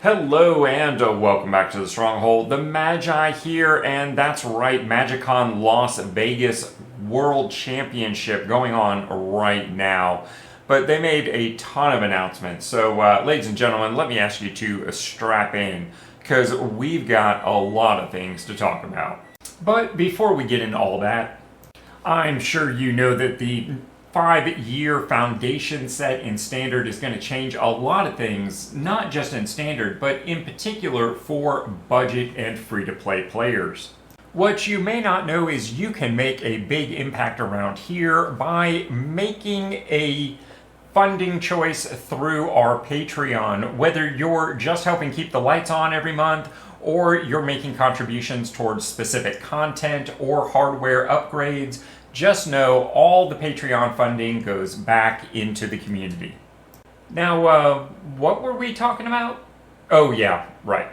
Hello and welcome back to the Stronghold. The Magi here, and that's right, MagicCon Las Vegas World Championship going on right now. But they made a ton of announcements. So, ladies and gentlemen, let me ask you to strap in, because we've got a lot of things to talk about. But before we get into all that, I'm sure you know that the 5-year foundation set in Standard is going to change a lot of things, not just in Standard, but in particular for budget and free-to-play players. What you may not know is you can make a big impact around here by making a funding choice through our Patreon, whether you're just helping keep the lights on every month, or you're making contributions towards specific content or hardware upgrades. Just know all the Patreon funding goes back into the community. Now, what were we talking about? Oh yeah, right.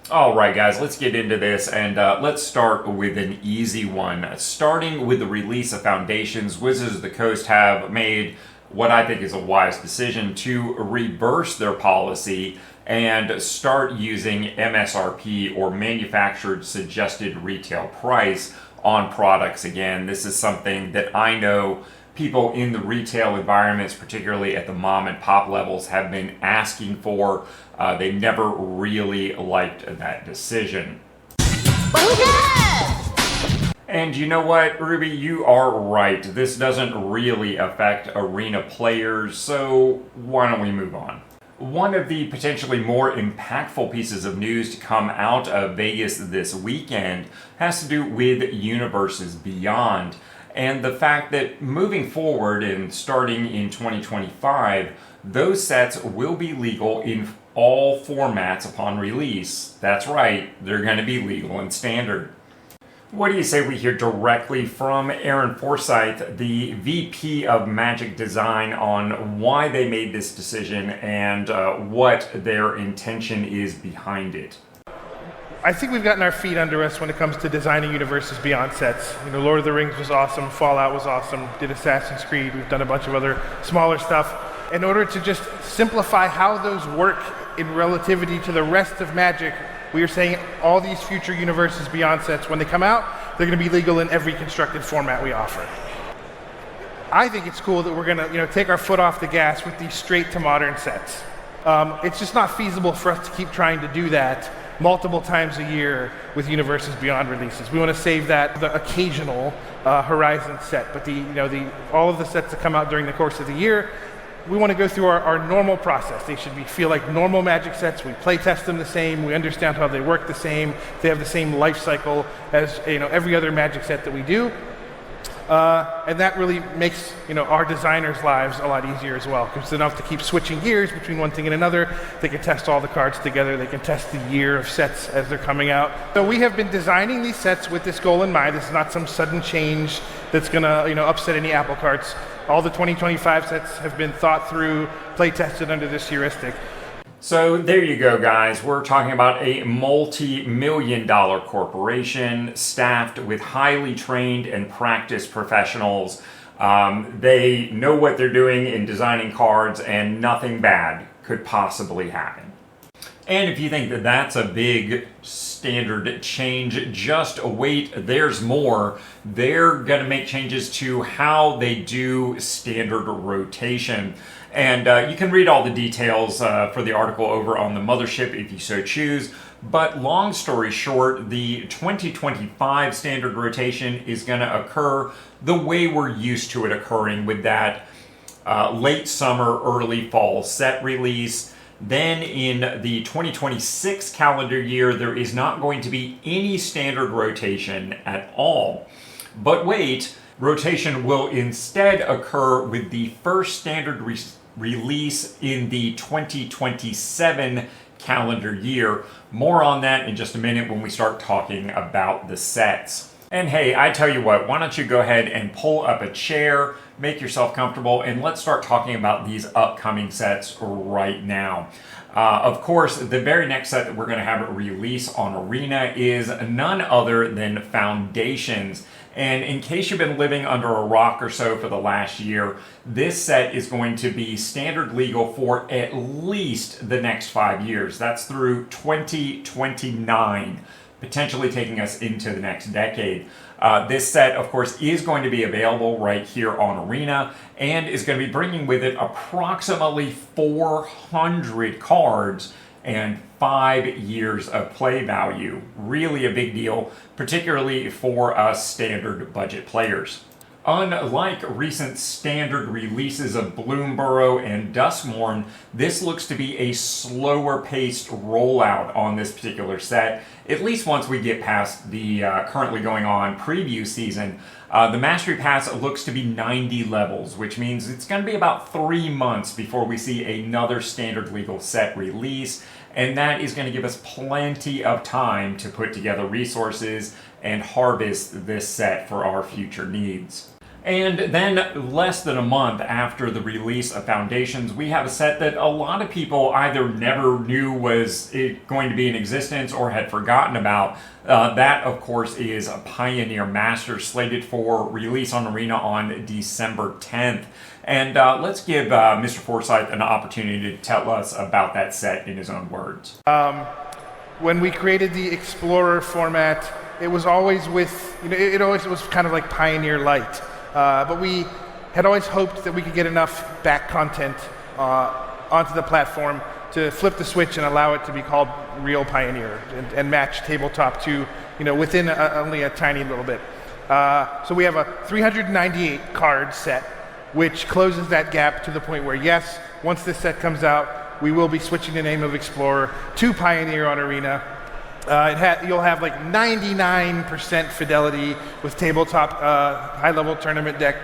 Alright guys, let's get into this, and let's start with an easy one. Starting with the release of Foundations, Wizards of the Coast have made what I think is a wise decision to reverse their policy and start using MSRP, or manufactured suggested retail price, on products again. This is something that I know people in the retail environments, particularly at the mom and pop levels, have been asking for. They never really liked that decision. And you know what, Ruby, you are right. This doesn't really affect arena players, so why don't we move on? One of the potentially more impactful pieces of news to come out of Vegas this weekend has to do with Universes Beyond, and the fact that moving forward and starting in 2025, those sets will be legal in all formats upon release. That's right, they're going to be legal in Standard. What do you say we hear directly from Aaron Foresight, the VP of Magic Design, on why they made this decision and what their intention is behind it? I think we've gotten our feet under us when it comes to designing Universes Beyond sets. You know, Lord of the Rings was awesome, Fallout was awesome, did Assassin's Creed, we've done a bunch of other smaller stuff. In order to just simplify how those work in relativity to the rest of Magic, we are saying all these future Universes Beyond sets, when they come out, they're going to be legal in every constructed format we offer. I think it's cool that we're going to, take our foot off the gas with these straight to modern sets. It's just not feasible for us to keep trying to do that multiple times a year with Universes Beyond releases. We want to save that the occasional Horizon set, but all of the sets that come out during the course of the year, we want to go through our normal process. They should feel like normal Magic sets. We play test them the same. We understand how they work the same. They have the same life cycle as every other Magic set that we do. And that really makes our designers' lives a lot easier as well, because they don't have to keep switching gears between one thing and another. They can test all the cards together. They can test the year of sets as they're coming out. So we have been designing these sets with this goal in mind. This is not some sudden change that's going to upset any apple carts. All the 2025 sets have been thought through, play tested under this heuristic. So there you go, guys. We're talking about a multi-million-dollar corporation staffed with highly trained and practiced professionals. They know what they're doing in designing cards, and nothing bad could possibly happen. And if you think that that's a big Standard change, just wait, there's more. They're going to make changes to how they do Standard rotation. And you can read all the details for the article over on the Mothership if you so choose. But long story short, the 2025 Standard rotation is going to occur the way we're used to it occurring, with that late summer, early fall set release. Then in the 2026 calendar year, there is not going to be any Standard rotation at all. But wait, rotation will instead occur with the first Standard release in the 2027 calendar year. More on that in just a minute when we start talking about the sets. And hey, I tell you what, why don't you go ahead and pull up a chair, make yourself comfortable, and let's start talking about these upcoming sets right now. Of course, the very next set that we're going to have release on Arena is none other than Foundations. And in case you've been living under a rock or so for the last year, this set is going to be standard legal for at least the next 5 years. That's through 2029, potentially taking us into the next decade. This set, of course, is going to be available right here on Arena and is going to be bringing with it approximately 400 cards and 5 years of play value. Really a big deal, particularly for us standard budget players. Unlike recent standard releases of Bloomburrow and Duskmourn, this looks to be a slower paced rollout on this particular set, at least once we get past the currently going on preview season. The Mastery Pass looks to be 90 levels, which means it's going to be about 3 months before we see another standard legal set release, and that is going to give us plenty of time to put together resources and harvest this set for our future needs. And then less than a month after the release of Foundations, we have a set that a lot of people either never knew was going to be in existence or had forgotten about. That, of course, is Pioneer Masters, slated for release on Arena on December 10th. And let's give Mr. Foresight an opportunity to tell us about that set in his own words. When we created the Explorer format, it was always with, it always was kind of like Pioneer Light. But we had always hoped that we could get enough back content onto the platform to flip the switch and allow it to be called Real Pioneer and match tabletop to, within only a tiny little bit. So we have a 398 card set, which closes that gap to the point where, yes, once this set comes out, we will be switching the name of Explorer to Pioneer on Arena. You'll have like 99% fidelity with tabletop high-level tournament deck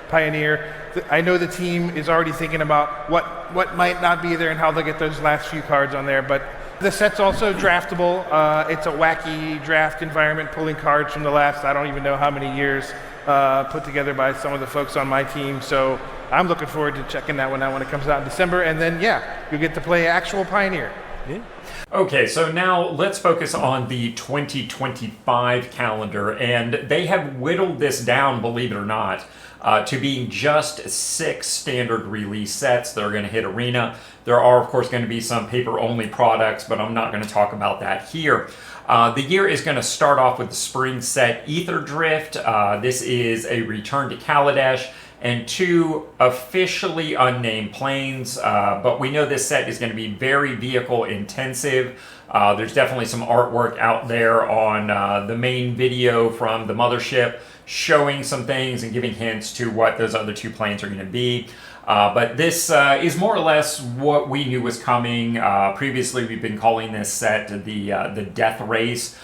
Pioneer. I know the team is already thinking about what might not be there and how they'll get those last few cards on there, but the set's also draftable. It's a wacky draft environment, pulling cards from the last, I don't even know how many years, put together by some of the folks on my team. So I'm looking forward to checking that one out when it comes out in December, and then, you'll get to play actual Pioneer. Yeah. Okay, so now let's focus on the 2025 calendar, and they have whittled this down, believe it or not, to being just 6 standard release sets that are going to hit Arena. There are, of course, going to be some paper-only products, but I'm not going to talk about that here. The year is going to start off with the spring set Ether Drift. This is a return to Kaladesh and 2 officially unnamed planes, but we know this set is going to be very vehicle intensive. There's definitely some artwork out there on the main video from the mothership showing some things and giving hints to what those other 2 planes are going to be. But this is more or less what we knew was coming. Previously, we've been calling this set the Death Race.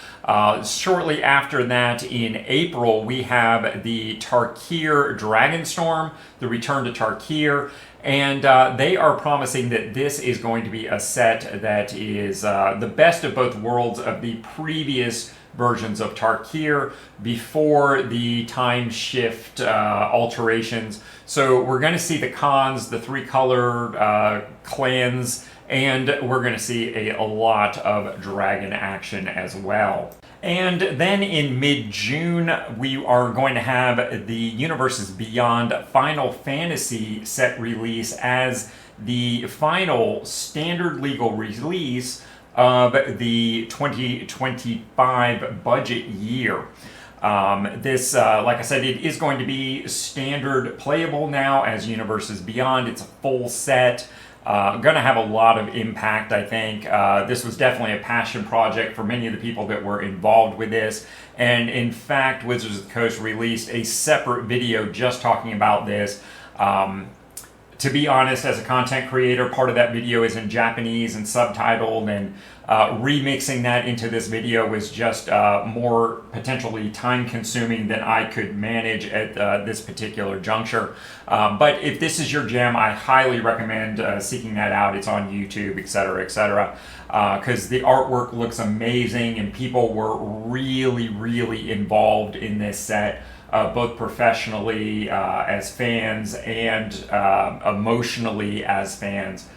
Shortly after that, in April, we have the Tarkir Dragonstorm, the return to Tarkir, and they are promising that this is going to be a set that is the best of both worlds of the previous versions of Tarkir before the time shift alterations. So we're going to see the Khans, the 3-color clans, and we're going to see a lot of dragon action as well. And then in mid-June, we are going to have the Universes Beyond Final Fantasy set release as the final standard legal release of the 2025 budget year. This, like I said, it is going to be standard playable now as Universes Beyond. It's a full set. Going to have a lot of impact, I think. This was definitely a passion project for many of the people that were involved with this. And in fact, Wizards of the Coast released a separate video just talking about this. To be honest, as a content creator, part of that video is in Japanese and subtitled, and remixing that into this video was just more potentially time-consuming than I could manage at this particular juncture. But if this is your jam, I highly recommend seeking that out. It's on YouTube, etc., etc., because the artwork looks amazing, and people were really, really involved in this set. Both professionally as fans and emotionally as fans.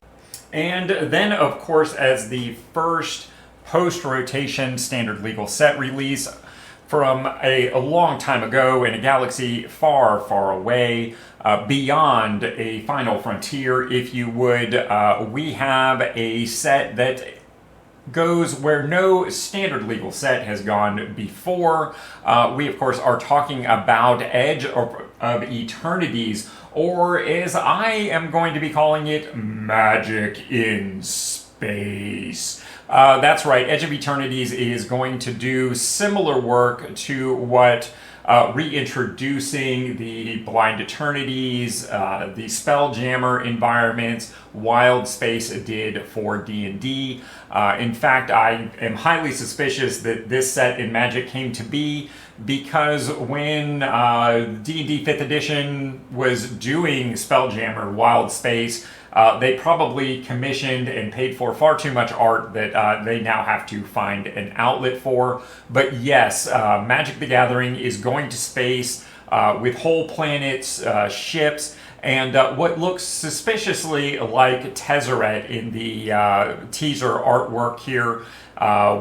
And then, of course, as the first post-rotation standard legal set release from a long time ago in a galaxy far, far away, beyond a final frontier, if you would, we have a set that goes where no standard legal set has gone before. We, of course, are talking about Edge of Eternities, or as I am going to be calling it, Magic in Space. That's right, Edge of Eternities is going to do similar work to what reintroducing the Blind Eternities, the Spelljammer environments, Wild Space did for D&D. In fact, I am highly suspicious that this set in Magic came to be because when D&D 5th edition was doing Spelljammer, Wild Space, they probably commissioned and paid for far too much art that they now have to find an outlet for. But yes, Magic the Gathering is going to space with whole planets, ships, and what looks suspiciously like Tezzeret in the teaser artwork here.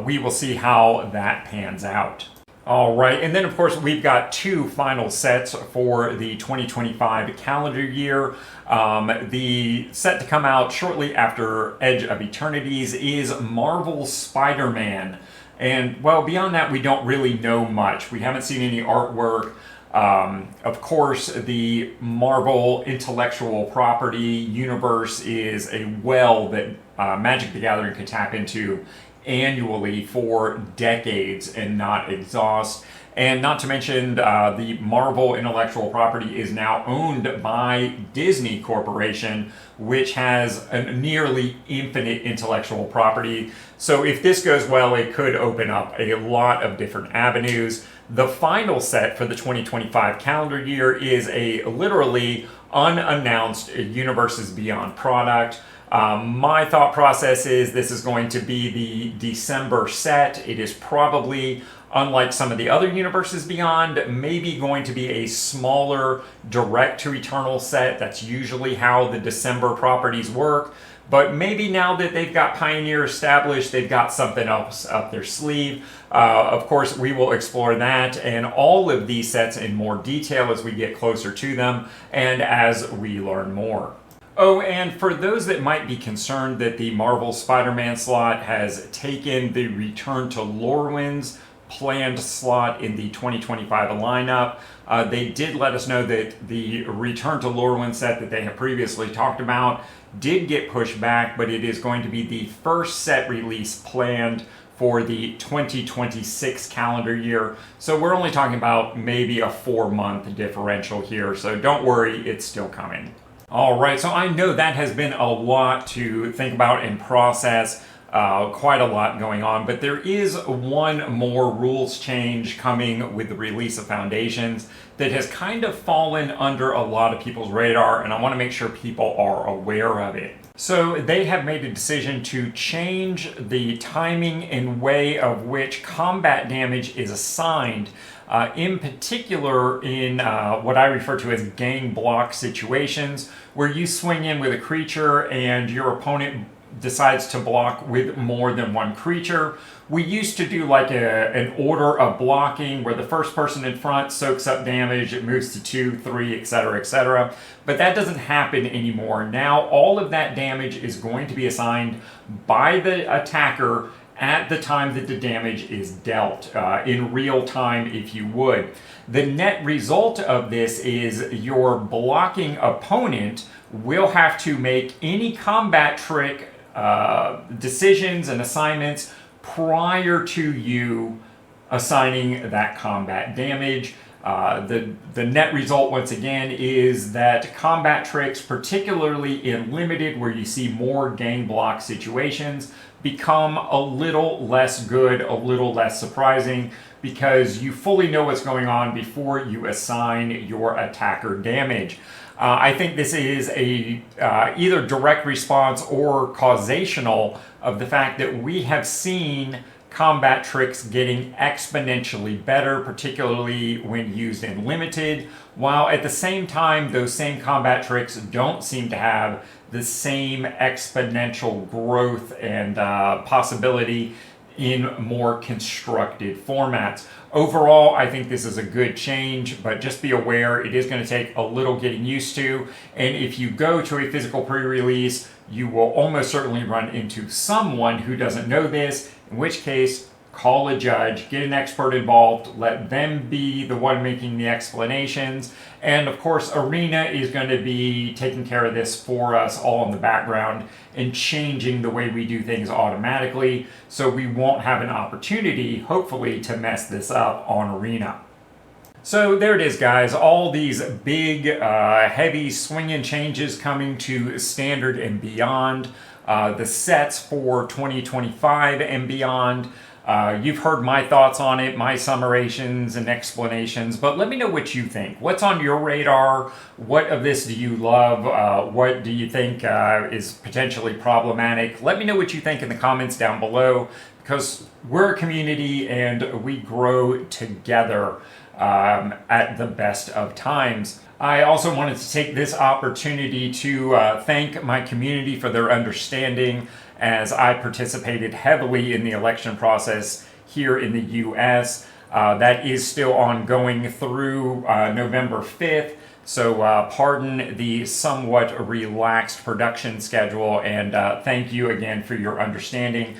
We will see how that pans out. All right, and then of course we've got two final sets for the 2025 calendar year. The set to come out shortly after Edge of Eternities is Marvel's Spider-Man. And well, beyond that, we don't really know much. We haven't seen any artwork. Of course, the Marvel intellectual property universe is a well that Magic the Gathering could tap into annually for decades and not exhaust. And not to mention, the Marvel intellectual property is now owned by Disney Corporation, which has a nearly infinite intellectual property. So if this goes well, it could open up a lot of different avenues. The final set for the 2025 calendar year is a literally unannounced Universes Beyond product. My thought process is this is going to be the December set. It is probably, unlike some of the other Universes Beyond, maybe going to be a smaller Direct to Eternal set. That's usually how the December properties work. But maybe now that they've got Pioneer established, they've got something else up their sleeve. Of course, we will explore that and all of these sets in more detail as we get closer to them and as we learn more. Oh, and for those that might be concerned that the Marvel Spider-Man slot has taken the Return to Lorwyn's planned slot in the 2025 lineup, they did let us know that the Return to Lorwyn set that they have previously talked about did get pushed back, but it is going to be the first set release planned for the 2026 calendar year. So we're only talking about maybe a 4-month differential here, so don't worry, it's still coming. All right, so I know that has been a lot to think about and process, quite a lot going on, but there is one more rules change coming with the release of Foundations that has kind of fallen under a lot of people's radar, and I want to make sure people are aware of it. So they have made a decision to change the timing and way of which combat damage is assigned, in particular in what I refer to as gang block situations, where you swing in with a creature and your opponent decides to block with more than one creature. We used to do like an order of blocking where the first person in front soaks up damage, it moves to 2, 3, etc., etc. But that doesn't happen anymore. Now all of that damage is going to be assigned by the attacker at the time that the damage is dealt, in real time, if you would. The net result of this is your blocking opponent will have to make any combat trick decisions and assignments prior to you assigning that combat damage. The net result, once again, is that combat tricks, particularly in limited, where you see more gang block situations, become a little less good, a little less surprising, because you fully know what's going on before you assign your attacker damage. I think this is a either direct response or causational of the fact that we have seen combat tricks getting exponentially better, particularly when used in limited, while at the same time those same combat tricks don't seem to have the same exponential growth and possibility in more constructed formats. Overall, I think this is a good change, but just be aware it is going to take a little getting used to, and if you go to a physical pre-release, you will almost certainly run into someone who doesn't know this, in which case, call a judge, get an expert involved, let them be the one making the explanations, and of course Arena is going to be taking care of this for us all in the background and changing the way we do things automatically, so we won't have an opportunity, hopefully, to mess this up on Arena. So there it is, guys, all these big, heavy swinging changes coming to Standard and beyond, the sets for 2025 and beyond. You've heard my thoughts on it, my summations and explanations, but let me know what you think. What's on your radar? What of this do you love? What do you think is potentially problematic? Let me know what you think in the comments down below, because we're a community and we grow together at the best of times. I also wanted to take this opportunity to thank my community for their understanding as I participated heavily in the election process here in the US. That is still ongoing through November 5th. So pardon the somewhat relaxed production schedule, and thank you again for your understanding.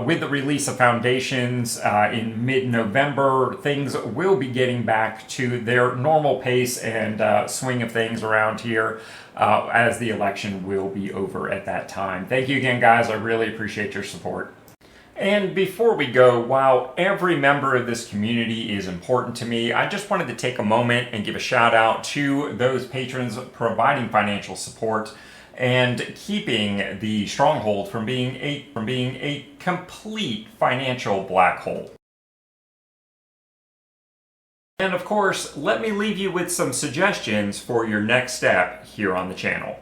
With the release of Foundations in mid-November, things will be getting back to their normal pace and swing of things around here as the election will be over at that time. Thank you again, guys. I really appreciate your support. And before we go, while every member of this community is important to me, I just wanted to take a moment and give a shout out to those patrons providing financial support and keeping the Stronghold from being a complete financial black hole. And of course, let me leave you with some suggestions for your next step here on the channel.